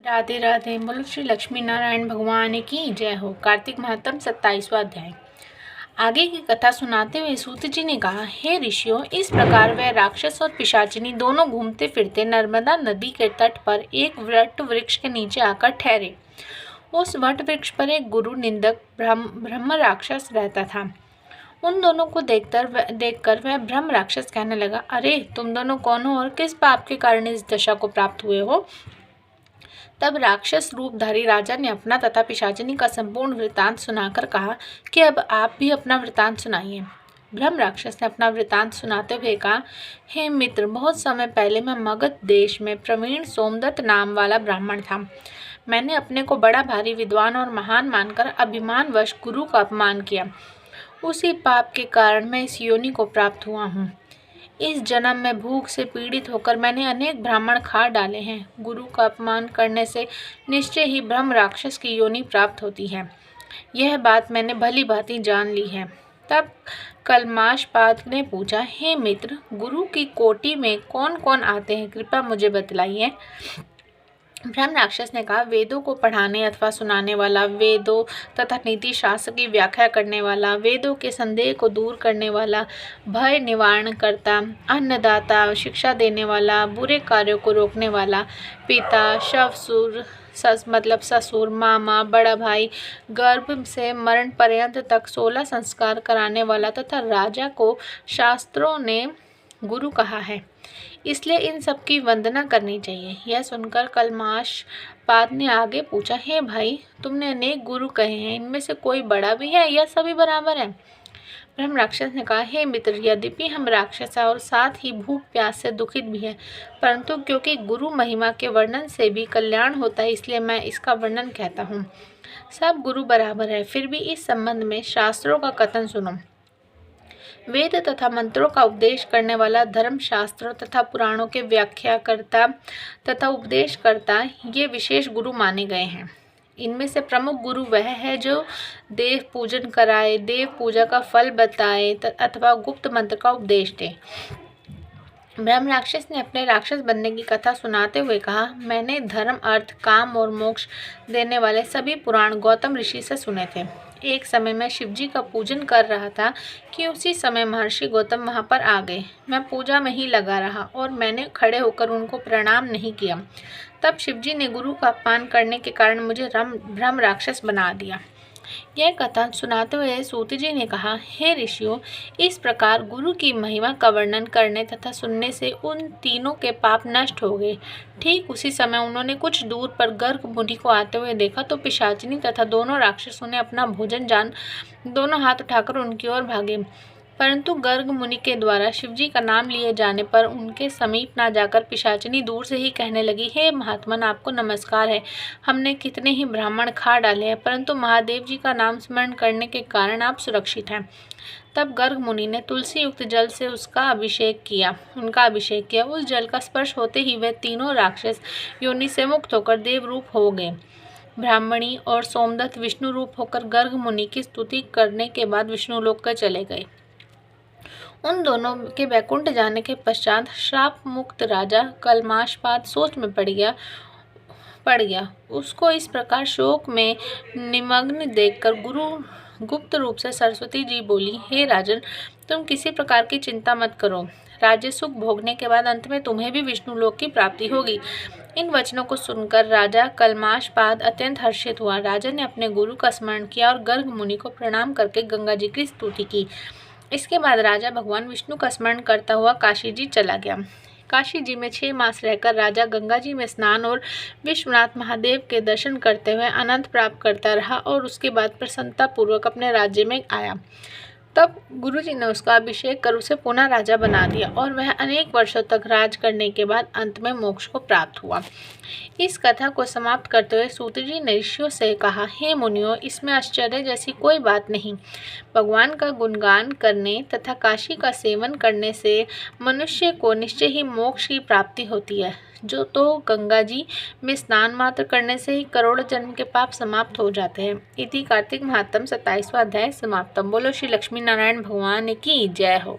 राधे राधे। बोलो श्री लक्ष्मी नारायण भगवान की जय हो। कार्तिक महात्म 27वां अध्याय। आगे की कथा सुनाते हुए सूत जी ने कहा, हे ऋषियों, इस प्रकार वह राक्षस और पिशाचिनी दोनों घूमते फिरते नर्मदा नदी के तट पर एक वट वृक्ष के नीचे आकर ठहरे। उस वट वृक्ष पर एक गुरु निंदक ब्रह्म राक्षस रहता था। उन दोनों को देखकर वह ब्रह्म राक्षस कहने लगा, अरे तुम दोनों कौन हो और किस पाप के कारण इस दशा को प्राप्त हुए हो? तब राक्षस रूपधारी राजा ने अपना तथा पिशाचिनी का संपूर्ण वृतांत सुनाकर कहा कि अब आप भी अपना वृतांत सुनाइए। ब्रह्म राक्षस ने अपना वृतांत सुनाते हुए कहा, हे मित्र, बहुत समय पहले मैं मगध देश में प्रवीण सोमदत्त नाम वाला ब्राह्मण था। मैंने अपने को बड़ा भारी विद्वान और महान मानकर अभिमानवश गुरु का अपमान किया। उसी पाप के कारण मैं इस योनि को प्राप्त हुआ हूँ। इस जन्म में भूख से पीड़ित होकर मैंने अनेक ब्राह्मण खा डाले हैं। गुरु का अपमान करने से निश्चय ही ब्रह्म राक्षस की योनि प्राप्त होती है। यह बात मैंने भली भांति जान ली है। तब कलमाशपाद ने पूछा, हे मित्र, गुरु की कोटि में कौन कौन आते हैं, कृपया मुझे बतलाइए। ब्रह्म राक्षस ने कहा, वेदों को पढ़ाने अथवा सुनाने वाला, वेदों तथा नीति शास्त्र की व्याख्या करने वाला, वेदों के संदेह को दूर करने वाला, भय निवारण करता, अन्नदाता, शिक्षा देने वाला, बुरे कार्यों को रोकने वाला, पिता, शवसुर मतलब ससुर, मामा, बड़ा भाई, गर्भ से मरण पर्यंत तक 16 संस्कार कराने वाला तथा राजा को शास्त्रों ने गुरु कहा है, इसलिए इन सब की वंदना करनी चाहिए। यह सुनकर कलमाशपाद ने आगे पूछा, हे भाई, तुमने अनेक गुरु कहे हैं, इनमें से कोई बड़ा भी है या सभी बराबर हैं? ब्रह्म राक्षस ने कहा, हे मित्र, यद्यपि हम राक्षस हैं और साथ ही भूख प्यास से दुखित भी हैं, परंतु क्योंकि गुरु महिमा के वर्णन से भी कल्याण होता है, इसलिए मैं इसका वर्णन कहता हूँ। सब गुरु बराबर है, फिर भी इस संबंध में शास्त्रों का कथन सुनो। वेद तथा मंत्रों का उपदेश करने वाला, धर्म शास्त्रों तथा पुराणों के व्याख्याकर्ता तथा उपदेशकर्ता ये विशेष गुरु माने गए हैं। इनमें से प्रमुख गुरु वह है जो देव पूजन कराए, देव पूजा का फल बताए अथवा गुप्त मंत्र का उपदेश दे। ब्रह्म राक्षस ने अपने राक्षस बनने की कथा सुनाते हुए कहा, मैंने धर्म, अर्थ, काम और मोक्ष देने वाले सभी पुराण गौतम ऋषि से सुने थे। एक समय मैं शिवजी का पूजन कर रहा था कि उसी समय महर्षि गौतम वहां पर आ गए। मैं पूजा में ही लगा रहा और मैंने खड़े होकर उनको प्रणाम नहीं किया। तब शिवजी ने गुरु का अपमान करने के कारण मुझे ब्रह्म राक्षस बना दिया। यह कथा सुनाते हुए सूत जी ने कहा, हे ऋषियों, इस प्रकार गुरु की महिमा का वर्णन करने तथा सुनने से उन तीनों के पाप नष्ट हो गए। ठीक उसी समय उन्होंने कुछ दूर पर गर्ग मुनि को आते हुए देखा तो पिशाचिनी तथा दोनों राक्षसों ने अपना भोजन जान दोनों हाथ उठाकर उनकी ओर भागे, परंतु गर्ग मुनि के द्वारा शिवजी का नाम लिए जाने पर उनके समीप ना जाकर पिशाचिनी दूर से ही कहने लगी, हे महात्मन, आपको नमस्कार है। हमने कितने ही ब्राह्मण खा डाले हैं, परंतु महादेव जी का नाम स्मरण करने के कारण आप सुरक्षित हैं। तब गर्ग मुनि ने तुलसी युक्त जल से उनका अभिषेक किया। उस जल का स्पर्श होते ही वे तीनों राक्षस योनि से मुक्त होकर देव रूप हो गए। ब्राह्मणी और सोमदत्त विष्णु रूप होकर गर्ग मुनि की स्तुति करने के बाद विष्णु लोक कर चले गए। उन दोनों के वैकुंठ जाने के पश्चात श्राप मुक्त राजा कलमाशपाद सोच में पड़ गया। उसको इस प्रकार शोक में निमग्न देखकर गुरु गुप्त रूप से सरस्वती जी बोली, हे राजन, तुम किसी प्रकार की चिंता मत करो। राज्य सुख भोगने के बाद अंत में तुम्हें भी विष्णु लोक की प्राप्ति होगी। इन वचनों को सुनकर राजा कलमाशपाद अत्यंत हर्षित हुआ। राजा ने अपने गुरु का स्मरण किया और गर्ग मुनि को प्रणाम करके गंगा जी की स्तुति की। इसके बाद राजा भगवान विष्णु का स्मरण करता हुआ काशी जी चला गया। काशी जी में 6 मास रहकर राजा गंगा जी में स्नान और विश्वनाथ महादेव के दर्शन करते हुए आनंद प्राप्त करता रहा और उसके बाद प्रसन्नता पूर्वक अपने राज्य में आया। तब गुरुजी ने उसका अभिषेक कर उसे पुनः राजा बना दिया और वह अनेक वर्षों तक राज करने के बाद अंत में मोक्ष को प्राप्त हुआ। इस कथा को समाप्त करते हुए सूत जी ने ऋषियों से कहा, हे मुनियों, इसमें आश्चर्य जैसी कोई बात नहीं। भगवान का गुणगान करने तथा काशी का सेवन करने से मनुष्य को निश्चय ही मोक्ष की प्राप्ति होती है। जो तो गंगा जी में स्नान मात्र करने से ही करोड़ जन्म के पाप समाप्त हो जाते हैं। इति कार्तिक महात्म 27वां अध्याय समाप्तम। बोलो श्री लक्ष्मी नारायण भगवान की जय हो।